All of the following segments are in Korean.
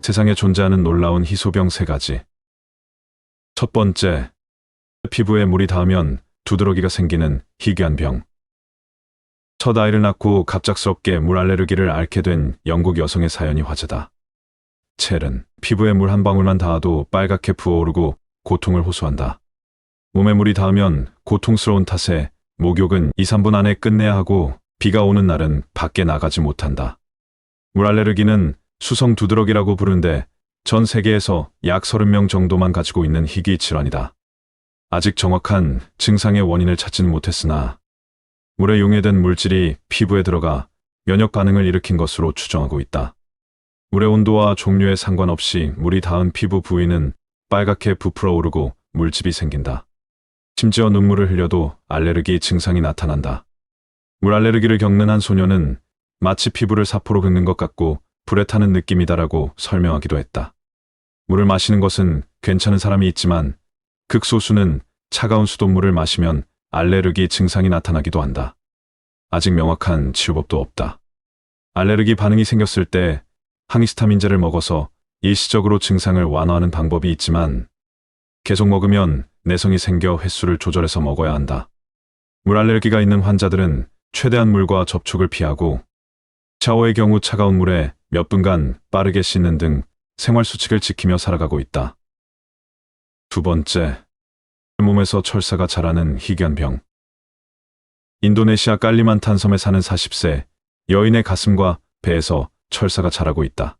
세상에 존재하는 놀라운 희소병 3가지. 첫 번째, 피부에 물이 닿으면 두드러기가 생기는 희귀한 병. 첫 아이를 낳고 갑작스럽게 물 알레르기를 앓게 된 영국 여성의 사연이 화제다. 첼은 피부에 물 한 방울만 닿아도 빨갛게 부어오르고 고통을 호소한다. 몸에 물이 닿으면 고통스러운 탓에 목욕은 2, 3분 안에 끝내야 하고 비가 오는 날은 밖에 나가지 못한다. 물 알레르기는 수성 두드러기라고 부르는데 전 세계에서 약 30명 정도만 가지고 있는 희귀 질환이다. 아직 정확한 증상의 원인을 찾지는 못했으나 물에 용해된 물질이 피부에 들어가 면역 반응을 일으킨 것으로 추정하고 있다. 물의 온도와 종류에 상관없이 물이 닿은 피부 부위는 빨갛게 부풀어 오르고 물집이 생긴다. 심지어 눈물을 흘려도 알레르기 증상이 나타난다. 물 알레르기를 겪는 한 소녀는 마치 피부를 사포로 긁는 것 같고 불에 타는 느낌이다라고 설명하기도 했다. 물을 마시는 것은 괜찮은 사람이 있지만 극소수는 차가운 수돗물을 마시면 알레르기 증상이 나타나기도 한다. 아직 명확한 치료법도 없다. 알레르기 반응이 생겼을 때 항히스타민제를 먹어서 일시적으로 증상을 완화하는 방법이 있지만 계속 먹으면 내성이 생겨 횟수를 조절해서 먹어야 한다. 물 알레르기가 있는 환자들은 최대한 물과 접촉을 피하고 샤워의 경우 차가운 물에 몇 분간 빠르게 씻는 등 생활 수칙을 지키며 살아가고 있다. 두 번째, 몸에서 철사가 자라는 희귀한 병. 인도네시아 깔리만탄 섬에 사는 40세 여인의 가슴과 배에서 철사가 자라고 있다.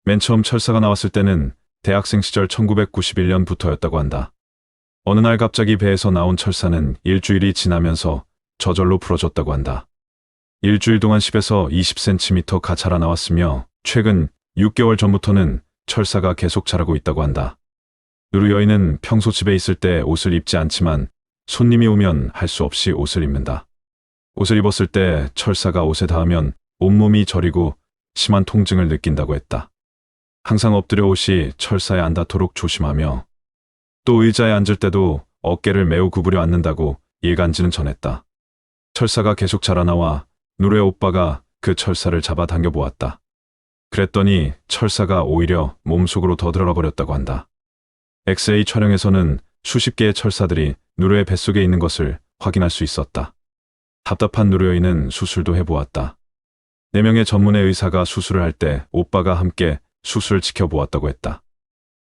맨 처음 철사가 나왔을 때는 대학생 시절 1991년부터였다고 한다. 어느 날 갑자기 배에서 나온 철사는 일주일이 지나면서 저절로 풀어졌다고 한다. 일주일 동안 10에서 20cm가 자라 나왔으며 최근 6개월 전부터는 철사가 계속 자라고 있다고 한다. 누르 여인은 평소 집에 있을 때 옷을 입지 않지만 손님이 오면 할 수 없이 옷을 입는다. 옷을 입었을 때 철사가 옷에 닿으면 온몸이 저리고 심한 통증을 느낀다고 했다. 항상 엎드려 옷이 철사에 안 닿도록 조심하며 또 의자에 앉을 때도 어깨를 매우 구부려 앉는다고 일간지는 전했다. 철사가 계속 자라나와 누르의 오빠가 그 철사를 잡아 당겨보았다. 그랬더니 철사가 오히려 몸속으로 더 들어가 버렸다고 한다. 엑스레이 촬영에서는 수십 개의 철사들이 누르의 뱃속에 있는 것을 확인할 수 있었다. 답답한 누르 여인은 수술도 해보았다. 4명의 전문의 의사가 수술을 할 때 오빠가 함께 수술을 지켜보았다고 했다.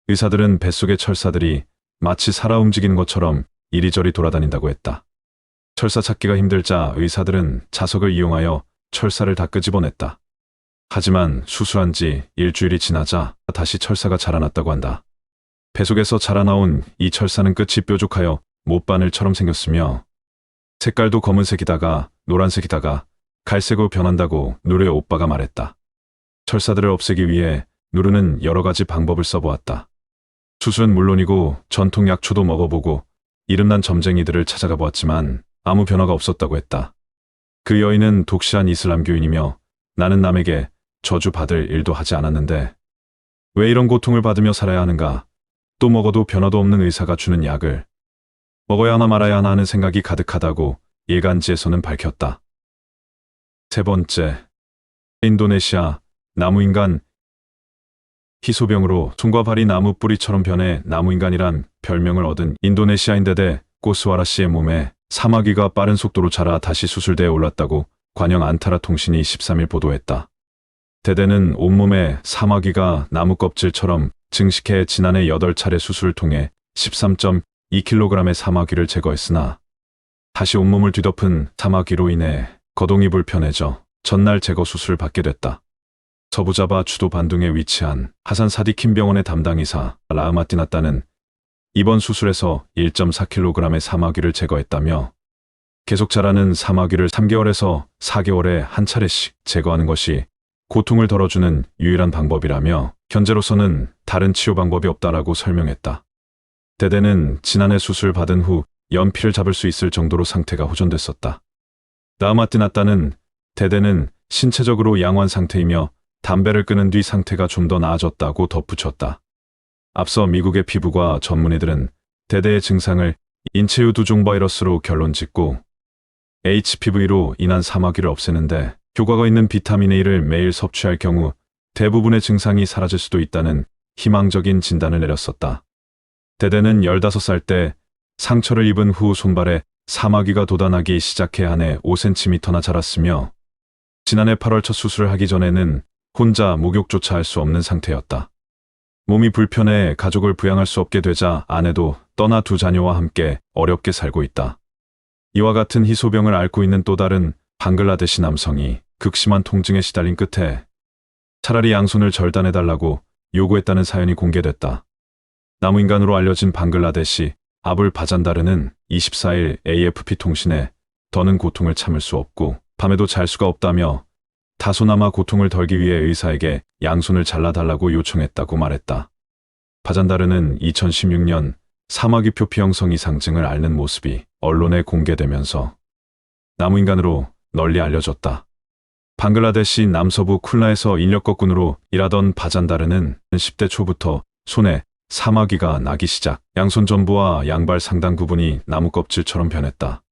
의사들은 뱃속의 철사들이 마치 살아 움직이는 것처럼 이리저리 돌아다닌다고 했다. 철사 찾기가 힘들자 의사들은 자석을 이용하여 철사를 다 끄집어냈다. 하지만 수술한 지 일주일이 지나자 다시 철사가 자라났다고 한다. 뱃속에서 자라나온 이 철사는 끝이 뾰족하여 못바늘처럼 생겼으며 색깔도 검은색이다가 노란색이다가 갈색으로 변한다고 누르의 오빠가 말했다. 철사들을 없애기 위해 누르는 여러 가지 방법을 써보았다. 수술은 물론이고 전통 약초도 먹어보고 이름난 점쟁이들을 찾아가 보았지만 아무 변화가 없었다고 했다. 그 여인은 독실한 이슬람교인이며 나는 남에게 저주받을 일도 하지 않았는데 왜 이런 고통을 받으며 살아야 하는가? 또 먹어도 변화도 없는 의사가 주는 약을 먹어야 하나 말아야 하나 하는 생각이 가득하다고 일간지에서는 밝혔다. 세 번째, 인도네시아 나무인간. 희소병으로 손과 발이 나무 뿌리처럼 변해 나무인간이란 별명을 얻은 인도네시아인 데데 꼬스와라 씨의 몸에 사마귀가 빠른 속도로 자라 다시 수술대에 올랐다고 관영 안타라 통신이 13일 보도했다. 데데는 온몸에 사마귀가 나무 껍질처럼 증식해 지난해 8차례 수술을 통해 13.2kg의 사마귀를 제거했으나 다시 온몸을 뒤덮은 사마귀로 인해 거동이 불편해져 전날 제거 수술을 받게 됐다. 서부자바 주도 반둥에 위치한 하산 사디킴 병원의 담당이사 라흐마티나따는 이번 수술에서 1.4kg의 사마귀를 제거했다며 계속 자라는 사마귀를 3개월에서 4개월에 한 차례씩 제거하는 것이 고통을 덜어주는 유일한 방법이라며 현재로서는 다른 치료 방법이 없다라고 설명했다. 데데는 지난해 수술 받은 후 연필을 잡을 수 있을 정도로 상태가 호전됐었다. 라흐마티나따는 데데는 신체적으로 양호한 상태이며 담배를 끊은 뒤 상태가 좀 더 나아졌다고 덧붙였다. 앞서 미국의 피부과 전문의들은 데데의 증상을 인체유 두종 바이러스로 결론짓고 HPV로 인한 사마귀를 없애는데 효과가 있는 비타민 A를 매일 섭취할 경우 대부분의 증상이 사라질 수도 있다는 희망적인 진단을 내렸었다. 대대는 15살 때 상처를 입은 후 손발에 사마귀가 돋아나기 시작해 한 해 5cm나 자랐으며 지난해 8월 첫 수술을 하기 전에는 혼자 목욕조차 할 수 없는 상태였다. 몸이 불편해 가족을 부양할 수 없게 되자 아내도 떠나 두 자녀와 함께 어렵게 살고 있다. 이와 같은 희소병을 앓고 있는 또 다른 방글라데시 남성이 극심한 통증에 시달린 끝에 차라리 양손을 절단해달라고 요구했다는 사연이 공개됐다. 나무인간으로 알려진 방글라데시 아불 바잔다르는 24일 AFP 통신에 더는 고통을 참을 수 없고 밤에도 잘 수가 없다며 다소나마 고통을 덜기 위해 의사에게 양손을 잘라달라고 요청했다고 말했다. 바잔다르는 2016년 사마귀 표피 형성 이상증을 앓는 모습이 언론에 공개되면서 나무인간으로 널리 알려졌다. 방글라데시 남서부 쿨라에서 인력거꾼으로 일하던 바잔다르는 10대 초부터 손에 사마귀가 나기 시작, 양손 전부와 양발 상당 부분이 나무 껍질처럼 변했다.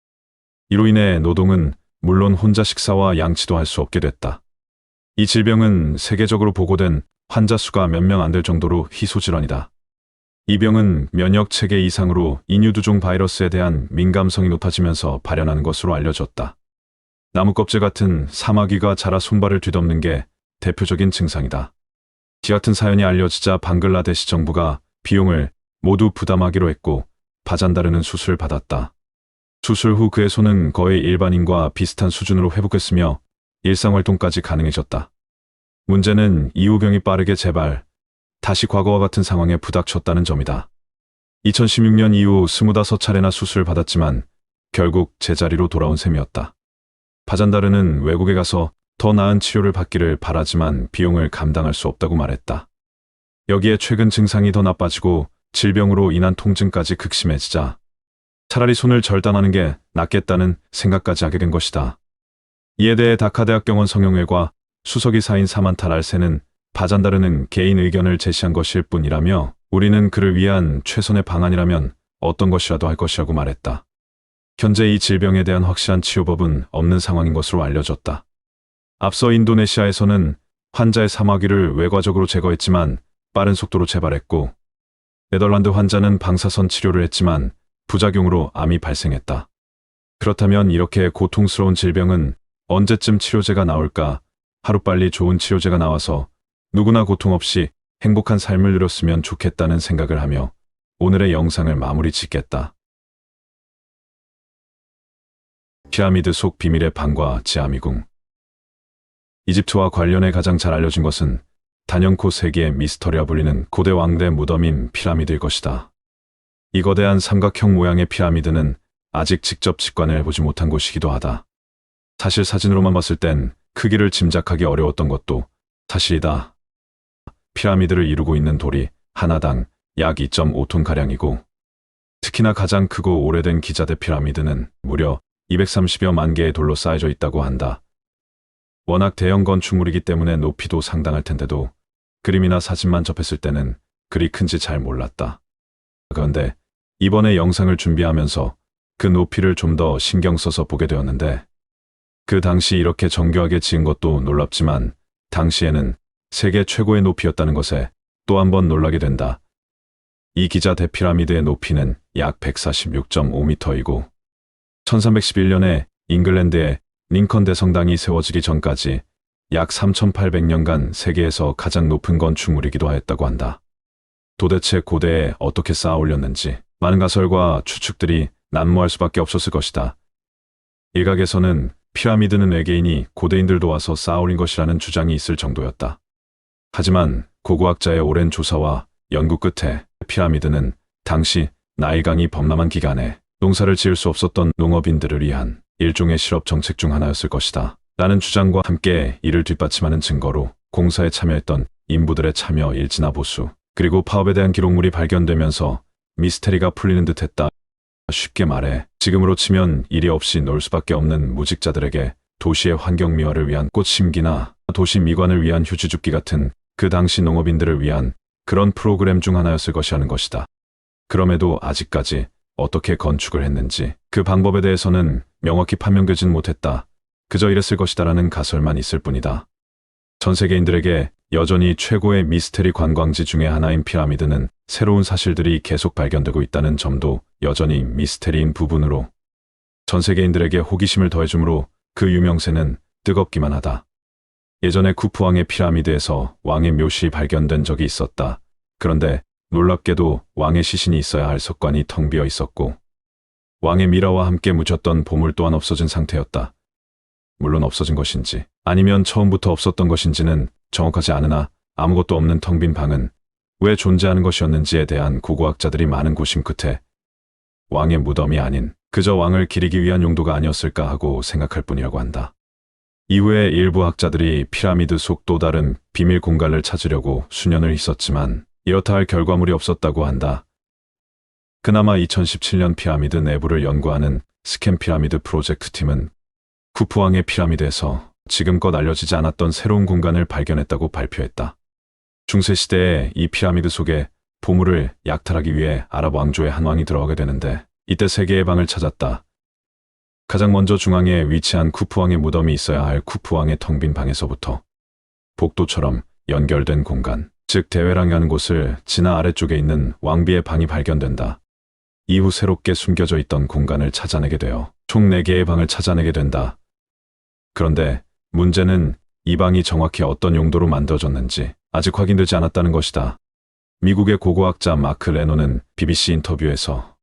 이로 인해 노동은 물론 혼자 식사와 양치도 할 수 없게 됐다. 이 질병은 세계적으로 보고된 환자 수가 몇 명 안 될 정도로 희소질환이다. 이 병은 면역 체계 이상으로 인유두종 바이러스에 대한 민감성이 높아지면서 발현하는 것으로 알려졌다. 나무 껍질 같은 사마귀가 자라 손발을 뒤덮는 게 대표적인 증상이다. 이 같은 사연이 알려지자 방글라데시 정부가 비용을 모두 부담하기로 했고 바잔다르는 수술을 받았다. 수술 후 그의 손은 거의 일반인과 비슷한 수준으로 회복했으며 일상활동까지 가능해졌다. 문제는 이후 병이 빠르게 재발, 다시 과거와 같은 상황에 부닥쳤다는 점이다. 2016년 이후 25차례나 수술을 받았지만 결국 제자리로 돌아온 셈이었다. 바잔다르는 외국에 가서 더 나은 치료를 받기를 바라지만 비용을 감당할 수 없다고 말했다. 여기에 최근 증상이 더 나빠지고 질병으로 인한 통증까지 극심해지자 차라리 손을 절단하는 게 낫겠다는 생각까지 하게 된 것이다. 이에 대해 다카대학병원 성형외과 수석의사인 사만타 랄세는 바잔다르는 개인 의견을 제시한 것일 뿐이라며 우리는 그를 위한 최선의 방안이라면 어떤 것이라도 할 것이라고 말했다. 현재 이 질병에 대한 확실한 치료법은 없는 상황인 것으로 알려졌다. 앞서 인도네시아에서는 환자의 사마귀를 외과적으로 제거했지만 빠른 속도로 재발했고 네덜란드 환자는 방사선 치료를 했지만 부작용으로 암이 발생했다. 그렇다면 이렇게 고통스러운 질병은 언제쯤 치료제가 나올까? 하루빨리 좋은 치료제가 나와서 누구나 고통 없이 행복한 삶을 누렸으면 좋겠다는 생각을 하며 오늘의 영상을 마무리 짓겠다. 피라미드 속 비밀의 방과 지하미궁. 이집트와 관련해 가장 잘 알려진 것은 단연코 세계의 미스터리라 불리는 고대 왕대 무덤인 피라미드일 것이다. 이 거대한 삼각형 모양의 피라미드는 아직 직접 직관을 해보지 못한 곳이기도 하다. 사실 사진으로만 봤을 땐 크기를 짐작하기 어려웠던 것도 사실이다. 피라미드를 이루고 있는 돌이 하나당 약 2.5톤가량이고 특히나 가장 크고 오래된 기자대 피라미드는 무려 230여만 개의 돌로 쌓여져 있다고 한다. 워낙 대형 건축물이기 때문에 높이도 상당할 텐데도 그림이나 사진만 접했을 때는 그리 큰지 잘 몰랐다. 그런데 이번에 영상을 준비하면서 그 높이를 좀 더 신경 써서 보게 되었는데 그 당시 이렇게 정교하게 지은 것도 놀랍지만 당시에는 세계 최고의 높이였다는 것에 또 한 번 놀라게 된다. 이 기자 대피라미드의 높이는 약 146.5m이고 1311년에 잉글랜드의 링컨 대성당이 세워지기 전까지 약 3800년간 세계에서 가장 높은 건축물이기도 하였다고 한다. 도대체 고대에 어떻게 쌓아 올렸는지 많은 가설과 추측들이 난무할 수밖에 없었을 것이다. 일각에서는 피라미드는 외계인이 고대인들 도와서 쌓아 올린 것이라는 주장이 있을 정도였다. 하지만 고고학자의 오랜 조사와 연구 끝에 피라미드는 당시 나일강이 범람한 기간에 농사를 지을 수 없었던 농업인들을 위한 일종의 실업 정책 중 하나였을 것이다. 라는 주장과 함께 이를 뒷받침하는 증거로 공사에 참여했던 인부들의 참여 일지나 보수, 그리고 파업에 대한 기록물이 발견되면서 미스테리가 풀리는 듯했다. 쉽게 말해 지금으로 치면 일이 없이 놀 수밖에 없는 무직자들에게 도시의 환경 미화를 위한 꽃 심기나 도시 미관을 위한 휴지 줍기 같은 그 당시 농업인들을 위한 그런 프로그램 중 하나였을 것이라는 것이다. 그럼에도 아직까지 어떻게 건축을 했는지 그 방법에 대해서는 명확히 판명되진 못했다. 그저 이랬을 것이다라는 가설만 있을 뿐이다. 전 세계인들에게 여전히 최고의 미스테리 관광지 중의 하나인 피라미드는 새로운 사실들이 계속 발견되고 있다는 점도 여전히 미스테리인 부분으로 전 세계인들에게 호기심을 더해주므로 그 유명세는 뜨겁기만 하다. 예전에 쿠프 왕의 피라미드에서 왕의 묘시 발견된 적이 있었다. 그런데 놀랍게도 왕의 시신이 있어야 할 석관이 텅 비어 있었고 왕의 미라와 함께 묻혔던 보물 또한 없어진 상태였다. 물론 없어진 것인지 아니면 처음부터 없었던 것인지는 정확하지 않으나 아무것도 없는 텅 빈 방은 왜 존재하는 것이었는지에 대한 고고학자들이 많은 고심 끝에 왕의 무덤이 아닌 그저 왕을 기리기 위한 용도가 아니었을까 하고 생각할 뿐이라고 한다. 이후에 일부 학자들이 피라미드 속 또 다른 비밀 공간을 찾으려고 수년을 있었지만 이렇다 할 결과물이 없었다고 한다. 그나마 2017년 피라미드 내부를 연구하는 스캔 피라미드 프로젝트 팀은 쿠프 왕의 피라미드에서 지금껏 알려지지 않았던 새로운 공간을 발견했다고 발표했다. 중세시대에 이 피라미드 속에 보물을 약탈하기 위해 아랍 왕조의 한 왕이 들어가게 되는데 이때 세 개의 방을 찾았다. 가장 먼저 중앙에 위치한 쿠프 왕의 무덤이 있어야 할 쿠프 왕의 텅 빈 방에서부터 복도처럼 연결된 공간, 즉 대회랑이라는 곳을 지나 아래쪽에 있는 왕비의 방이 발견된다. 이후 새롭게 숨겨져 있던 공간을 찾아내게 되어 총 4개의 방을 찾아내게 된다. 그런데 문제는 이 방이 정확히 어떤 용도로 만들어졌는지 아직 확인되지 않았다는 것이다. 미국의 고고학자 마크 레노는 BBC 인터뷰에서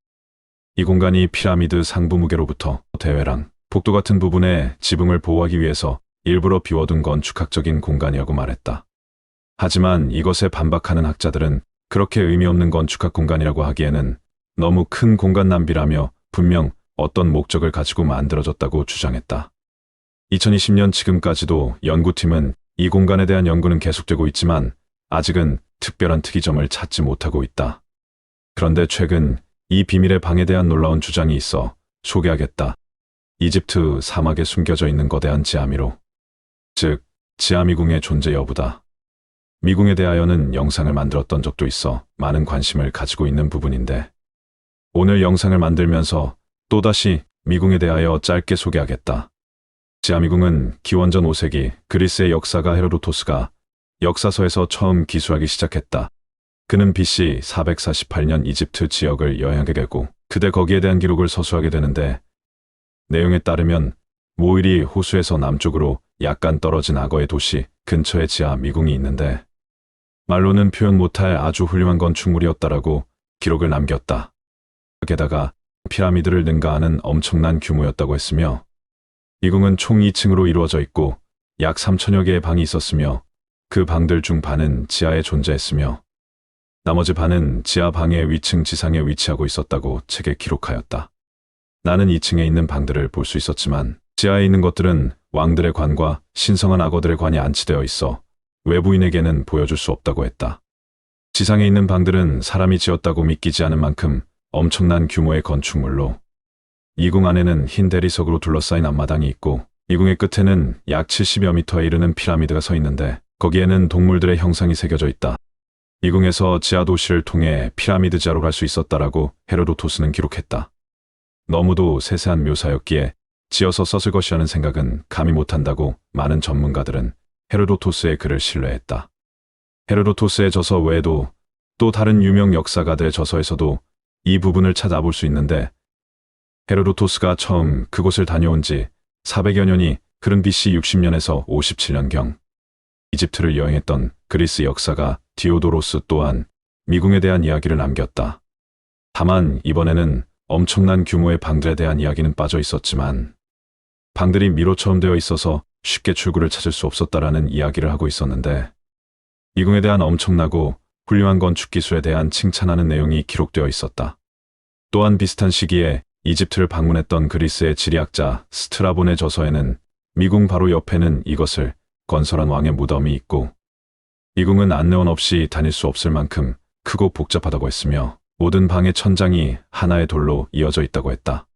이 공간이 피라미드 상부 무게로부터 대회랑, 복도 같은 부분의 지붕을 보호하기 위해서 일부러 비워둔 건축학적인 공간이라고 말했다. 하지만 이것에 반박하는 학자들은 그렇게 의미 없는 건축학 공간이라고 하기에는 너무 큰 공간 낭비라며 분명 어떤 목적을 가지고 만들어졌다고 주장했다. 2020년 지금까지도 연구팀은 이 공간에 대한 연구는 계속되고 있지만 아직은 특별한 특이점을 찾지 못하고 있다. 그런데 최근 이 비밀의 방에 대한 놀라운 주장이 있어 소개하겠다. 이집트 사막에 숨겨져 있는 거대한 지하미로, 즉 지하미궁의 존재 여부다. 미궁에 대하여는 영상을 만들었던 적도 있어 많은 관심을 가지고 있는 부분인데 오늘 영상을 만들면서 또다시 미궁에 대하여 짧게 소개하겠다. 지하미궁은 기원전 5세기 그리스의 역사가 헤로도토스가 역사서에서 처음 기술하기 시작했다. 그는 BC 448년 이집트 지역을 여행하게 되고 그때 거기에 대한 기록을 서술하게 되는데 내용에 따르면 모일이 호수에서 남쪽으로 약간 떨어진 악어의 도시 근처에 지하 미궁이 있는데 말로는 표현 못할 아주 훌륭한 건축물이었다라고 기록을 남겼다. 게다가 피라미드를 능가하는 엄청난 규모였다고 했으며 이 궁은 총 2층으로 이루어져 있고 약 3천여 개의 방이 있었으며 그 방들 중 반은 지하에 존재했으며 나머지 반은 지하 방의 위층 지상에 위치하고 있었다고 책에 기록하였다. 나는 2층에 있는 방들을 볼 수 있었지만 지하에 있는 것들은 왕들의 관과 신성한 악어들의 관이 안치되어 있어 외부인에게는 보여줄 수 없다고 했다. 지상에 있는 방들은 사람이 지었다고 믿기지 않은 만큼 엄청난 규모의 건축물로 이 궁 안에는 흰 대리석으로 둘러싸인 앞마당이 있고 이 궁의 끝에는 약 70여 미터에 이르는 피라미드가 서 있는데 거기에는 동물들의 형상이 새겨져 있다. 이 궁에서 지하 도시를 통해 피라미드 지하로 갈 수 있었다라고 헤로도토스는 기록했다. 너무도 세세한 묘사였기에 지어서 썼을 것이라는 생각은 감히 못한다고 많은 전문가들은 헤로도토스의 글을 신뢰했다. 헤로도토스의 저서 외에도 또 다른 유명 역사가들의 저서에서도 이 부분을 찾아볼 수 있는데 헤로도토스가 처음 그곳을 다녀온 지 400여 년이 흐른 BC 60년에서 57년경 이집트를 여행했던 그리스 역사가 디오도로스 또한 미궁에 대한 이야기를 남겼다. 다만 이번에는 엄청난 규모의 방들에 대한 이야기는 빠져 있었지만 방들이 미로처럼 되어 있어서 쉽게 출구를 찾을 수 없었다라는 이야기를 하고 있었는데 미궁에 대한 엄청나고 훌륭한 건축 기술에 대한 칭찬하는 내용이 기록되어 있었다. 또한 비슷한 시기에 이집트를 방문했던 그리스의 지리학자 스트라본의 저서에는 미궁 바로 옆에는 이것을 건설한 왕의 무덤이 있고 미궁은 안내원 없이 다닐 수 없을 만큼 크고 복잡하다고 했으며 모든 방의 천장이 하나의 돌로 이어져 있다고 했다.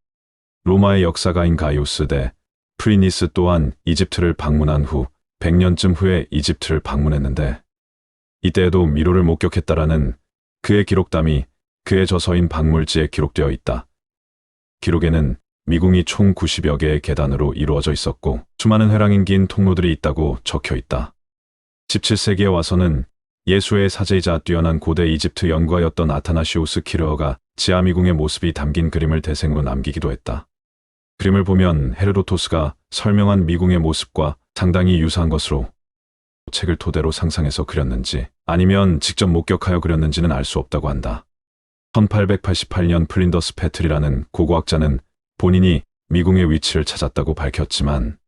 로마의 역사가인 가이우스 대 프리니스 또한 이집트를 방문한 후 100년쯤 후에 이집트를 방문했는데 이때에도 미로를 목격했다라는 그의 기록담이 그의 저서인 박물지에 기록되어 있다. 기록에는 미궁이 총 90여 개의 계단으로 이루어져 있었고 수많은 회랑인 긴 통로들이 있다고 적혀 있다. 17세기에 와서는 예수의 사제이자 뛰어난 고대 이집트 연구가였던 아타나시오스 키르어가 지아미궁의 모습이 담긴 그림을 대생으로 남기기도 했다. 그림을 보면 헤르도토스가 설명한 미궁의 모습과 상당히 유사한 것으로 책을 토대로 상상해서 그렸는지 아니면 직접 목격하여 그렸는지는 알 수 없다고 한다. 1888년 플린더스 패틀이라는 고고학자는 본인이 미궁의 위치를 찾았다고 밝혔지만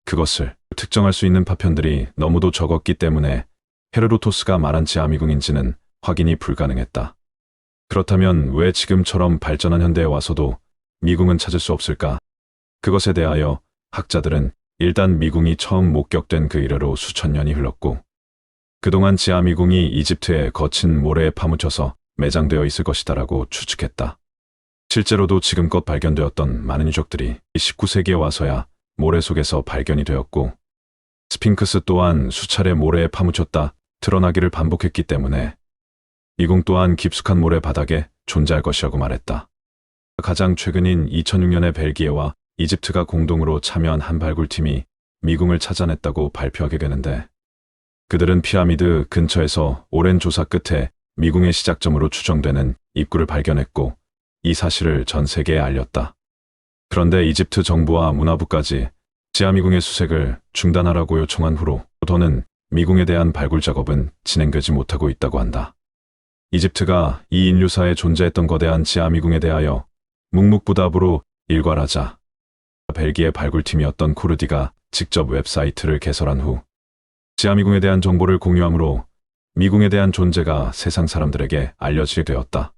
그것을 특정할 수 있는 파편들이 너무도 적었기 때문에 헤르도토스가 말한 지아미궁인지는 확인이 불가능했다. 그렇다면 왜 지금처럼 발전한 현대에 와서도 미궁은 찾을 수 없을까? 그것에 대하여 학자들은 일단 미궁이 처음 목격된 그 이래로 수천 년이 흘렀고 그동안 지아미궁이 이집트의 거친 모래에 파묻혀서 매장되어 있을 것이다라고 추측했다. 실제로도 지금껏 발견되었던 많은 유적들이 19세기에 와서야 모래 속에서 발견이 되었고 스핑크스 또한 수차례 모래에 파묻혔다 드러나기를 반복했기 때문에 미궁 또한 깊숙한 모래 바닥에 존재할 것이라고 말했다. 가장 최근인 2006년에 벨기에와 이집트가 공동으로 참여한 한 발굴팀이 미궁을 찾아냈다고 발표하게 되는데 그들은 피라미드 근처에서 오랜 조사 끝에 미궁의 시작점으로 추정되는 입구를 발견했고 이 사실을 전 세계에 알렸다. 그런데 이집트 정부와 문화부까지 지아미궁의 수색을 중단하라고 요청한 후로 더는 미궁에 대한 발굴 작업은 진행되지 못하고 있다고 한다. 이집트가 이 인류사에 존재했던 거대한 지아미궁에 대하여 묵묵부답으로 일괄하자 벨기에 발굴팀이었던 코르디가 직접 웹사이트를 개설한 후 지아미궁에 대한 정보를 공유함으로 미궁에 대한 존재가 세상 사람들에게 알려지게 되었다.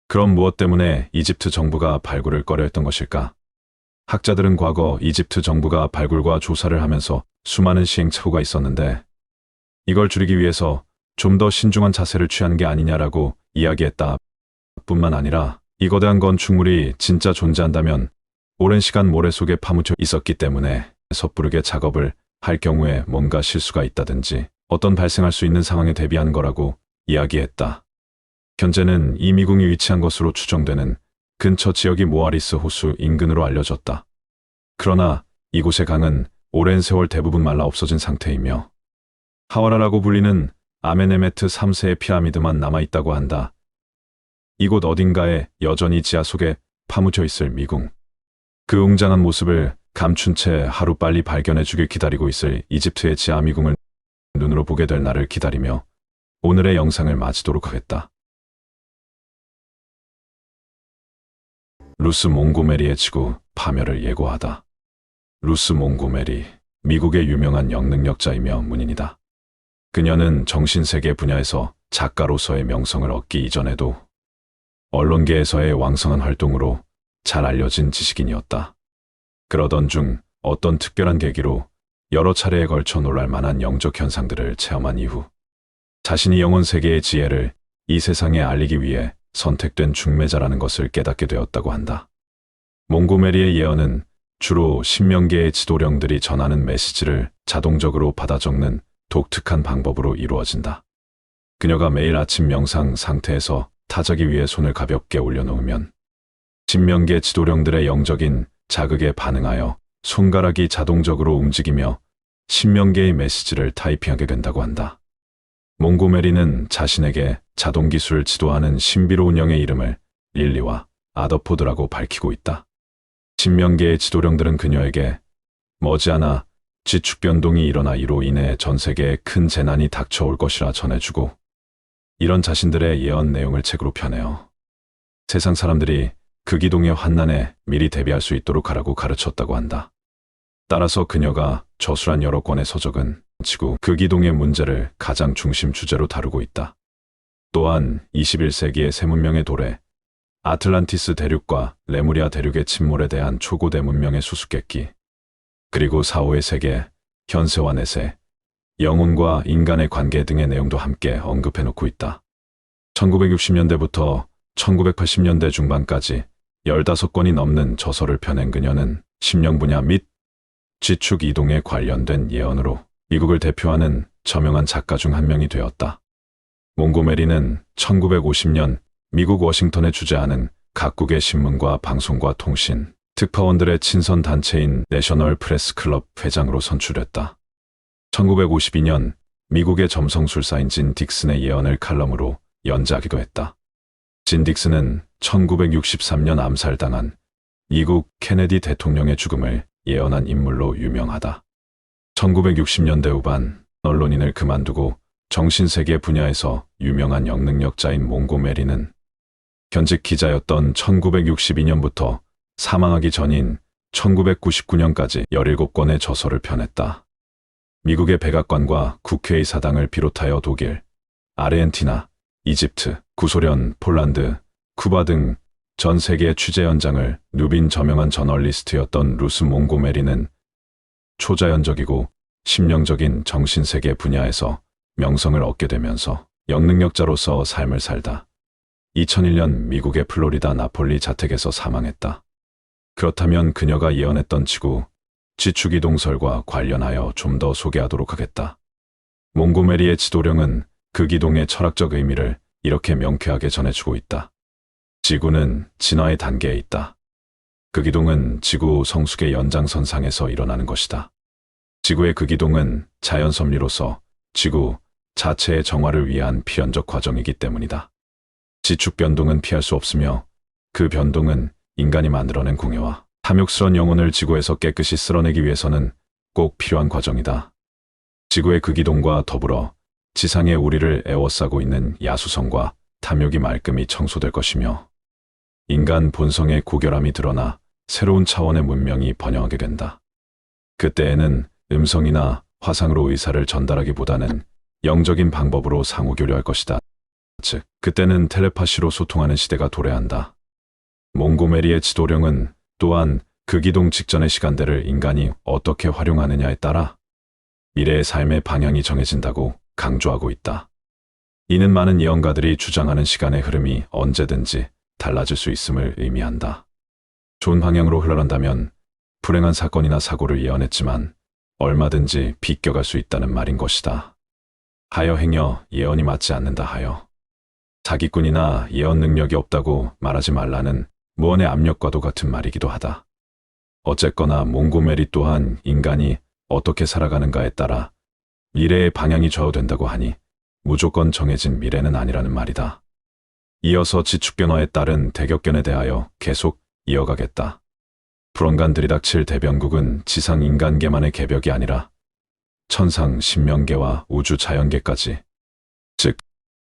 그럼 무엇 때문에 이집트 정부가 발굴을 꺼려했던 것일까? 학자들은 과거 이집트 정부가 발굴과 조사를 하면서 수많은 시행착오가 있었는데 이걸 줄이기 위해서 좀 더 신중한 자세를 취한 게 아니냐라고 이야기했다. 뿐만 아니라 이 거대한 건축물이 진짜 존재한다면 오랜 시간 모래 속에 파묻혀 있었기 때문에 섣부르게 작업을 할 경우에 뭔가 실수가 있다든지 어떤 발생할 수 있는 상황에 대비하는 거라고 이야기했다. 현재는 이 미궁이 위치한 것으로 추정되는 근처 지역이 모아리스 호수 인근으로 알려졌다. 그러나 이곳의 강은 오랜 세월 대부분 말라 없어진 상태이며 하와라라고 불리는 아멘에메트 3세의 피라미드만 남아있다고 한다. 이곳 어딘가에 여전히 지하 속에 파묻혀 있을 미궁. 그 웅장한 모습을 감춘 채 하루빨리 발견해주길 기다리고 있을 이집트의 지하 미궁을 눈으로 보게 될 날을 기다리며 오늘의 영상을 마치도록 하겠다. 루스 몽고메리의 지구 파멸을 예고하다. 루스 몽고메리, 미국의 유명한 영능력자이며 문인이다. 그녀는 정신세계 분야에서 작가로서의 명성을 얻기 이전에도 언론계에서의 왕성한 활동으로 잘 알려진 지식인이었다. 그러던 중 어떤 특별한 계기로 여러 차례에 걸쳐 놀랄 만한 영적 현상들을 체험한 이후 자신이 영혼 세계의 지혜를 이 세상에 알리기 위해 선택된 중매자라는 것을 깨닫게 되었다고 한다. 몽고메리의 예언은 주로 신명계의 지도령들이 전하는 메시지를 자동적으로 받아 적는 독특한 방법으로 이루어진다. 그녀가 매일 아침 명상 상태에서 타자기 위에 손을 가볍게 올려놓으면 신명계 지도령들의 영적인 자극에 반응하여 손가락이 자동적으로 움직이며 신명계의 메시지를 타이핑하게 된다고 한다. 몽고메리는 자신에게 자동기술을 지도하는 신비로운 영의 이름을 릴리와 아더포드라고 밝히고 있다. 신명계의 지도령들은 그녀에게 머지않아 지축 변동이 일어나 이로 인해 전 세계에 큰 재난이 닥쳐올 것이라 전해주고 이런 자신들의 예언 내용을 책으로 펴내어 세상 사람들이 그 기동의 환난에 미리 대비할 수 있도록 하라고 가르쳤다고 한다. 따라서 그녀가 저술한 여러 권의 서적은 지구 그 기동의 문제를 가장 중심 주제로 다루고 있다. 또한 21세기의 새 문명의 도래, 아틀란티스 대륙과 레무리아 대륙의 침몰에 대한 초고대 문명의 수수께끼, 그리고 4, 5의 세계, 현세와 내세, 영혼과 인간의 관계 등의 내용도 함께 언급해놓고 있다. 1960년대부터 1980년대 중반까지 15권이 넘는 저서를 펴낸 그녀는 심령 분야 및 지축 이동에 관련된 예언으로 미국을 대표하는 저명한 작가 중 한 명이 되었다. 몽고메리는 1950년 미국 워싱턴에 주재하는 각국의 신문과 방송과 통신, 특파원들의 친선 단체인 내셔널 프레스 클럽 회장으로 선출됐다. 1952년 미국의 점성술사인 진 딕슨의 예언을 칼럼으로 연재하기도 했다. 진 딕슨은 1963년 암살당한 미국 케네디 대통령의 죽음을 예언한 인물로 유명하다. 1960년대 후반 언론인을 그만두고 정신세계 분야에서 유명한 영능력자인 몽고메리는 현직 기자였던 1962년부터 사망하기 전인 1999년까지 17권의 저서를 펴냈다. 미국의 백악관과 국회의 사당을 비롯하여 독일, 아르헨티나, 이집트, 구소련, 폴란드, 쿠바 등 전 세계 취재 현장을 누빈 저명한 저널리스트였던 루스 몽고메리는 초자연적이고 심령적인 정신세계 분야에서 명성을 얻게 되면서 영능력자로서 삶을 살다 2001년 미국의 플로리다 나폴리 자택에서 사망했다. 그렇다면 그녀가 예언했던 지축이동설과 관련하여 좀 더 소개하도록 하겠다. 몽고메리의 지도령은 그 기동의 철학적 의미를 이렇게 명쾌하게 전해주고 있다. 지구는 진화의 단계에 있다. 그 기동은 지구 성숙의 연장선상에서 일어나는 것이다. 지구의 그 기동은 자연 섭리로서 지구 자체의 정화를 위한 필연적 과정이기 때문이다. 지축 변동은 피할 수 없으며 그 변동은 인간이 만들어낸 공해와 탐욕스런 영혼을 지구에서 깨끗이 쓸어내기 위해서는 꼭 필요한 과정이다. 지구의 그 기동과 더불어 지상에 우리를 에워싸고 있는 야수성과 탐욕이 말끔히 청소될 것이며 인간 본성의 고결함이 드러나 새로운 차원의 문명이 번영하게 된다. 그때에는 음성이나 화상으로 의사를 전달하기보다는 영적인 방법으로 상호교류할 것이다. 즉, 그때는 텔레파시로 소통하는 시대가 도래한다. 몽고메리의 지도령은 또한 그 기동 직전의 시간대를 인간이 어떻게 활용하느냐에 따라 미래의 삶의 방향이 정해진다고 강조하고 있다. 이는 많은 예언가들이 주장하는 시간의 흐름이 언제든지 달라질 수 있음을 의미한다. 좋은 방향으로 흘러간다면 불행한 사건이나 사고를 예언했지만 얼마든지 비껴갈 수 있다는 말인 것이다. 하여 행여 예언이 맞지 않는다 하여 사기꾼이나 예언 능력이 없다고 말하지 말라는 무언의 압력과도 같은 말이기도 하다. 어쨌거나 몽고메리 또한 인간이 어떻게 살아가는가에 따라 미래의 방향이 좌우된다고 하니 무조건 정해진 미래는 아니라는 말이다. 이어서 지축변화에 따른 대격변에 대하여 계속 이어가겠다. 불언간 들이닥칠 대변국은 지상 인간계만의 개벽이 아니라 천상 신명계와 우주 자연계까지, 즉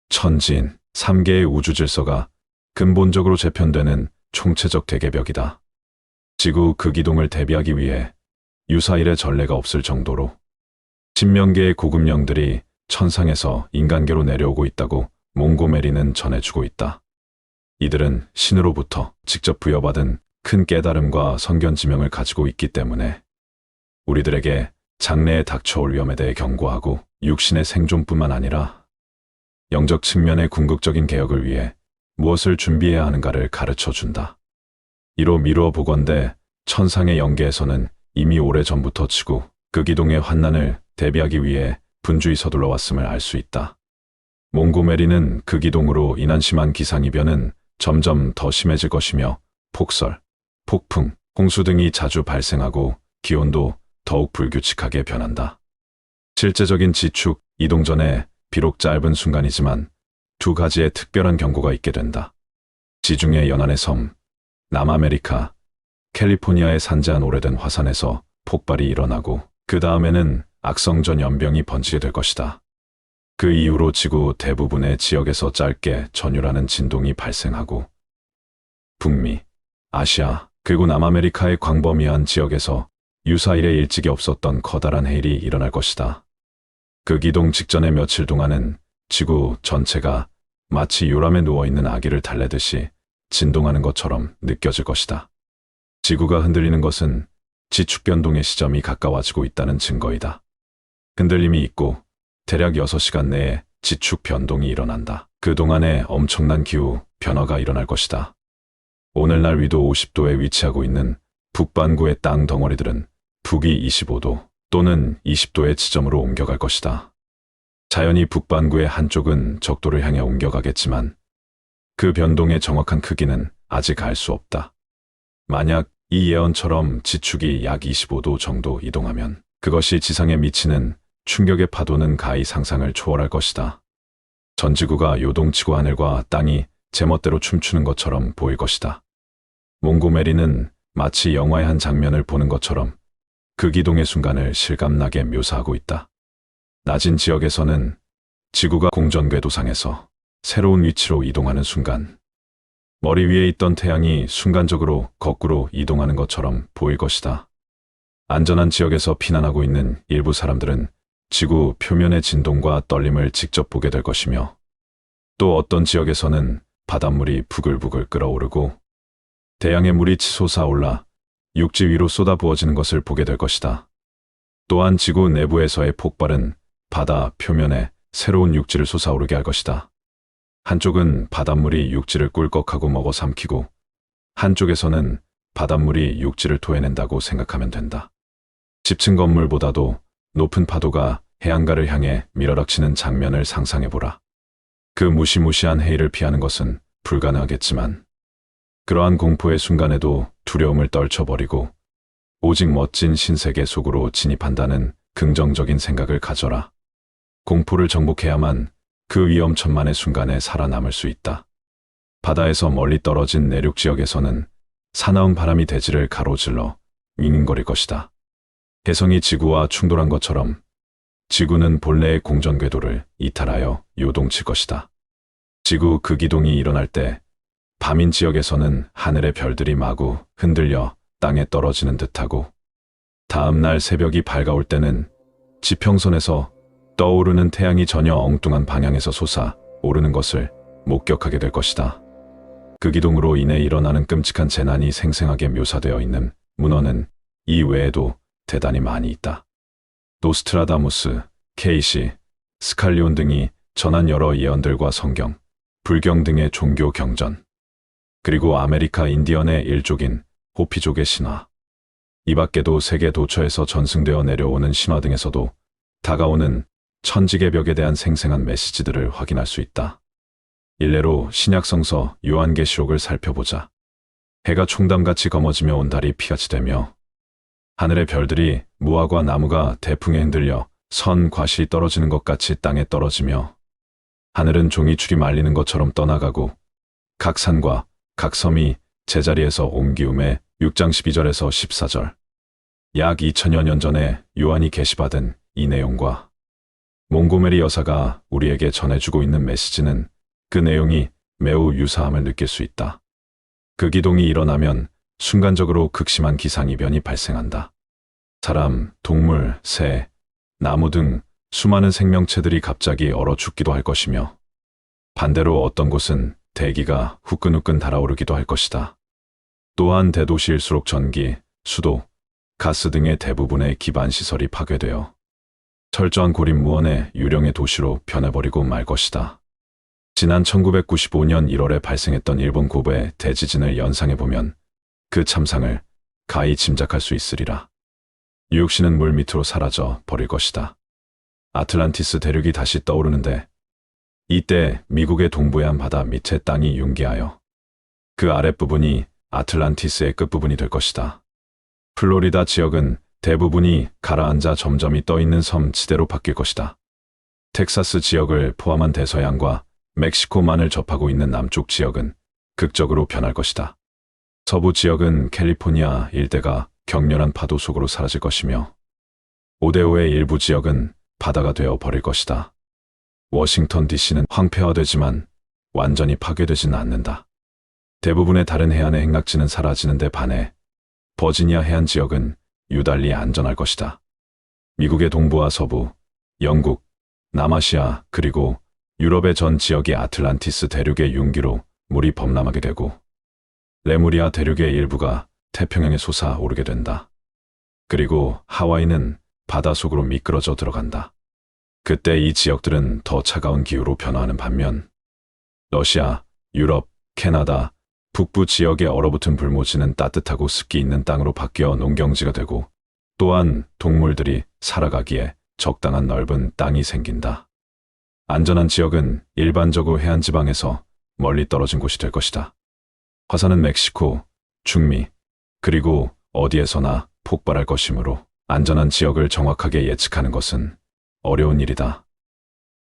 천지인 3개의 우주 질서가 근본적으로 재편되는 총체적 대개벽이다. 지구 그 기동을 대비하기 위해 유사일의 전례가 없을 정도로 신명계의 고급 영들이 천상에서 인간계로 내려오고 있다고 몽고메리는 전해주고 있다. 이들은 신으로부터 직접 부여받은 큰 깨달음과 성견 지명을 가지고 있기 때문에 우리들에게 장래에 닥쳐올 위험에 대해 경고하고 육신의 생존뿐만 아니라 영적 측면의 궁극적인 개혁을 위해 무엇을 준비해야 하는가를 가르쳐준다. 이로 미루어 보건대 천상의 영계에서는 이미 오래전부터 지구 그 기동의 환난을 대비하기 위해 분주히 서둘러 왔음을 알 수 있다. 몽고메리는 그 기동으로 인한 심한 기상이변은 점점 더 심해질 것이며 폭설, 폭풍, 홍수 등이 자주 발생하고 기온도 더욱 불규칙하게 변한다. 실제적인 지축 이동 전에 비록 짧은 순간이지만 두 가지의 특별한 경고가 있게 된다. 지중해 연안의 섬, 남아메리카, 캘리포니아의 산재한 오래된 화산에서 폭발이 일어나고 그 다음에는 악성전 연병이 번지게 될 것이다. 그 이후로 지구 대부분의 지역에서 짧게 전율하는 진동이 발생하고 북미, 아시아, 그리고 남아메리카의 광범위한 지역에서 유사일에 일찍이 없었던 커다란 해일이 일어날 것이다. 그 기동 직전의 며칠 동안은 지구 전체가 마치 요람에 누워있는 아기를 달래듯이 진동하는 것처럼 느껴질 것이다. 지구가 흔들리는 것은 지축 변동의 시점이 가까워지고 있다는 증거이다. 흔들림이 있고 대략 6시간 내에 지축 변동이 일어난다. 그동안에 엄청난 기후 변화가 일어날 것이다. 오늘날 위도 50도에 위치하고 있는 북반구의 땅 덩어리들은 북위 25도 또는 20도의 지점으로 옮겨갈 것이다. 자연히 북반구의 한쪽은 적도를 향해 옮겨가겠지만 그 변동의 정확한 크기는 아직 알 수 없다. 만약 이 예언처럼 지축이 약 25도 정도 이동하면 그것이 지상에 미치는 충격의 파도는 가히 상상을 초월할 것이다. 전 지구가 요동치고 하늘과 땅이 제멋대로 춤추는 것처럼 보일 것이다. 몽고메리는 마치 영화의 한 장면을 보는 것처럼 그 기동의 순간을 실감나게 묘사하고 있다. 낮은 지역에서는 지구가 공전궤도상에서 새로운 위치로 이동하는 순간, 머리 위에 있던 태양이 순간적으로 거꾸로 이동하는 것처럼 보일 것이다. 안전한 지역에서 피난하고 있는 일부 사람들은 지구 표면의 진동과 떨림을 직접 보게 될 것이며, 또 어떤 지역에서는 바닷물이 부글부글 끓어오르고 대양의 물이 치솟아올라 육지 위로 쏟아부어지는 것을 보게 될 것이다. 또한 지구 내부에서의 폭발은 바다 표면에 새로운 육지를 솟아오르게 할 것이다. 한쪽은 바닷물이 육지를 꿀꺽하고 먹어 삼키고, 한쪽에서는 바닷물이 육지를 토해낸다고 생각하면 된다. 집층 건물보다도 높은 파도가 해안가를 향해 밀어닥치는 장면을 상상해보라. 그 무시무시한 해일을 피하는 것은 불가능하겠지만, 그러한 공포의 순간에도 두려움을 떨쳐버리고 오직 멋진 신세계 속으로 진입한다는 긍정적인 생각을 가져라. 공포를 정복해야만 그 위험천만의 순간에 살아남을 수 있다. 바다에서 멀리 떨어진 내륙 지역에서는 사나운 바람이 대지를 가로질러 윙윙거릴 것이다. 혜성이 지구와 충돌한 것처럼 지구는 본래의 공전궤도를 이탈하여 요동칠 것이다. 지구 그 기동이 일어날 때 밤인 지역에서는 하늘의 별들이 마구 흔들려 땅에 떨어지는 듯하고, 다음 날 새벽이 밝아올 때는 지평선에서 떠오르는 태양이 전혀 엉뚱한 방향에서 솟아오르는 것을 목격하게 될 것이다. 그 기동으로 인해 일어나는 끔찍한 재난이 생생하게 묘사되어 있는 문헌은 이 외에도 대단히 많이 있다. 노스트라다무스, 케이시, 스칼리온 등이 전한 여러 예언들과 성경, 불경 등의 종교 경전, 그리고 아메리카 인디언의 일족인 호피족의 신화, 이 밖에도 세계 도처에서 전승되어 내려오는 신화 등에서도 다가오는 천지의 벽에 대한 생생한 메시지들을 확인할 수 있다. 일례로 신약성서 요한계시록을 살펴보자. 해가 총담같이 검어지며 온 달이 피같이 되며 하늘의 별들이 무화과 나무가 대풍에 흔들려 선 과실이 떨어지는 것 같이 땅에 떨어지며, 하늘은 종이줄이 말리는 것처럼 떠나가고 각 산과 각 섬이 제자리에서 옮기움에 6장 12절에서 14절. 약 2000여 년 전에 요한이 계시받은 이 내용과 몽고메리 여사가 우리에게 전해주고 있는 메시지는 그 내용이 매우 유사함을 느낄 수 있다. 그 기동이 일어나면 순간적으로 극심한 기상이변이 발생한다. 사람, 동물, 새, 나무 등 수많은 생명체들이 갑자기 얼어 죽기도 할 것이며, 반대로 어떤 곳은 대기가 후끈후끈 달아오르기도 할 것이다. 또한 대도시일수록 전기, 수도, 가스 등의 대부분의 기반 시설이 파괴되어 철저한 고립무원의 유령의 도시로 변해버리고 말 것이다. 지난 1995년 1월에 발생했던 일본 고베 대지진을 연상해보면 그 참상을 가히 짐작할 수 있으리라. 뉴욕시는 물 밑으로 사라져 버릴 것이다. 아틀란티스 대륙이 다시 떠오르는데, 이때 미국의 동부의 한 바다 밑에 땅이 융기하여 그 아랫부분이 아틀란티스의 끝부분이 될 것이다. 플로리다 지역은 대부분이 가라앉아 점점이 떠있는 섬 지대로 바뀔 것이다. 텍사스 지역을 포함한 대서양과 멕시코만을 접하고 있는 남쪽 지역은 극적으로 변할 것이다. 서부 지역은 캘리포니아 일대가 격렬한 파도 속으로 사라질 것이며, 오데오의 일부 지역은 바다가 되어 버릴 것이다. 워싱턴 DC는 황폐화되지만 완전히 파괴되지는 않는다. 대부분의 다른 해안의 행락지는 사라지는 데 반해 버지니아 해안 지역은 유달리 안전할 것이다. 미국의 동부와 서부, 영국, 남아시아 그리고 유럽의 전 지역이 아틀란티스 대륙의 융기로 물이 범람하게 되고, 레무리아 대륙의 일부가 태평양에 솟아오르게 된다. 그리고 하와이는 바다 속으로 미끄러져 들어간다. 그때 이 지역들은 더 차가운 기후로 변화하는 반면, 러시아, 유럽, 캐나다, 북부 지역의 얼어붙은 불모지는 따뜻하고 습기 있는 땅으로 바뀌어 농경지가 되고, 또한 동물들이 살아가기에 적당한 넓은 땅이 생긴다. 안전한 지역은 일반적으로 해안 지방에서 멀리 떨어진 곳이 될 것이다. 화산은 멕시코, 중미, 그리고 어디에서나 폭발할 것이므로 안전한 지역을 정확하게 예측하는 것은 어려운 일이다.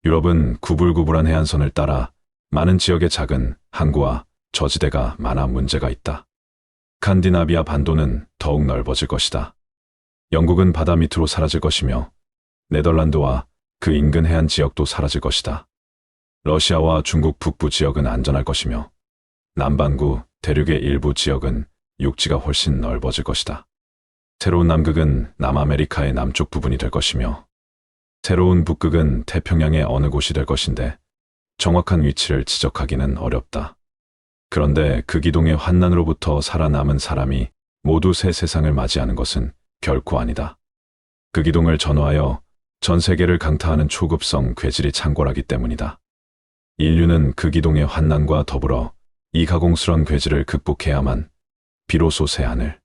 유럽은 구불구불한 해안선을 따라 많은 지역의 작은 항구와 저지대가 많아 문제가 있다. 스칸디나비아 반도는 더욱 넓어질 것이다. 영국은 바다 밑으로 사라질 것이며 네덜란드와 그 인근 해안 지역도 사라질 것이다. 러시아와 중국 북부 지역은 안전할 것이며 남반구 대륙의 일부 지역은 육지가 훨씬 넓어질 것이다. 새로운 남극은 남아메리카의 남쪽 부분이 될 것이며 새로운 북극은 태평양의 어느 곳이 될 것인데 정확한 위치를 지적하기는 어렵다. 그런데 그 기동의 환난으로부터 살아남은 사람이 모두 새 세상을 맞이하는 것은 결코 아니다. 그 기동을 전후하여 전 세계를 강타하는 초급성 괴질이 창궐하기 때문이다. 인류는 그 기동의 환난과 더불어 이 가공스런 괴질을 극복해야만 비로소 새 하늘,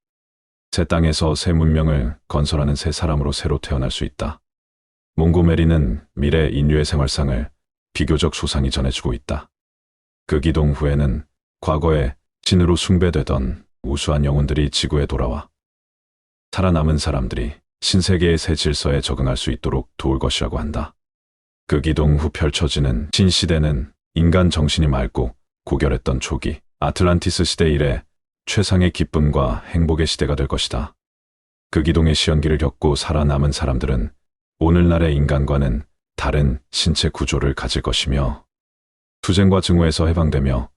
새 땅에서 새 문명을 건설하는 새 사람으로 새로 태어날 수 있다. 몽고메리는 미래 인류의 생활상을 비교적 소상히 전해주고 있다. 그 기동 후에는 과거에 신으로 숭배되던 우수한 영혼들이 지구에 돌아와 살아남은 사람들이 신세계의 새 질서에 적응할 수 있도록 도울 것이라고 한다. 그 기동 후 펼쳐지는 신시대는 인간 정신이 맑고 고결했던 초기 아틀란티스 시대 이래 최상의 기쁨과 행복의 시대가 될 것이다. 그 기동의 시연기를 겪고 살아남은 사람들은 오늘날의 인간과는 다른 신체 구조를 가질 것이며 투쟁과 증오에서 해방되며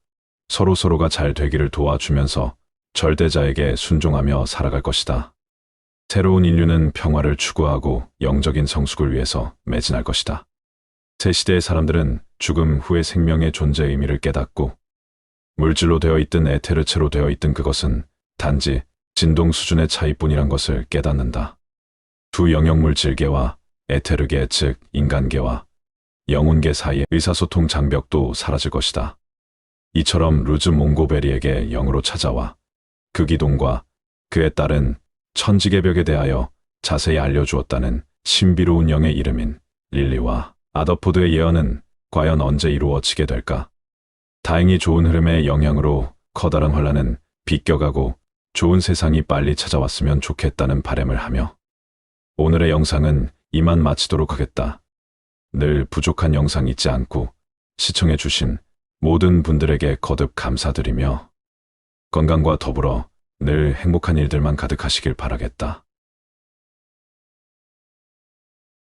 서로서로가 잘 되기를 도와주면서 절대자에게 순종하며 살아갈 것이다. 새로운 인류는 평화를 추구하고 영적인 성숙을 위해서 매진할 것이다. 새 시대의 사람들은 죽음 후의 생명의 존재 의미를 깨닫고 물질로 되어 있든 에테르체로 되어 있든 그것은 단지 진동 수준의 차이뿐이란 것을 깨닫는다. 두 영역 물질계와 에테르계 즉 인간계와 영혼계 사이의 의사소통 장벽도 사라질 것이다. 이처럼 루즈 몽고베리에게 영으로 찾아와 그 기동과 그에 따른 천지개벽에 대하여 자세히 알려주었다는 신비로운 영의 이름인 릴리와 아더포드의 예언은 과연 언제 이루어지게 될까? 다행히 좋은 흐름의 영향으로 커다란 환란은 비껴가고 좋은 세상이 빨리 찾아왔으면 좋겠다는 바람을 하며 오늘의 영상은 이만 마치도록 하겠다. 늘 부족한 영상 잊지 않고 시청해 주신 모든 분들에게 거듭 감사드리며 건강과 더불어 늘 행복한 일들만 가득하시길 바라겠다.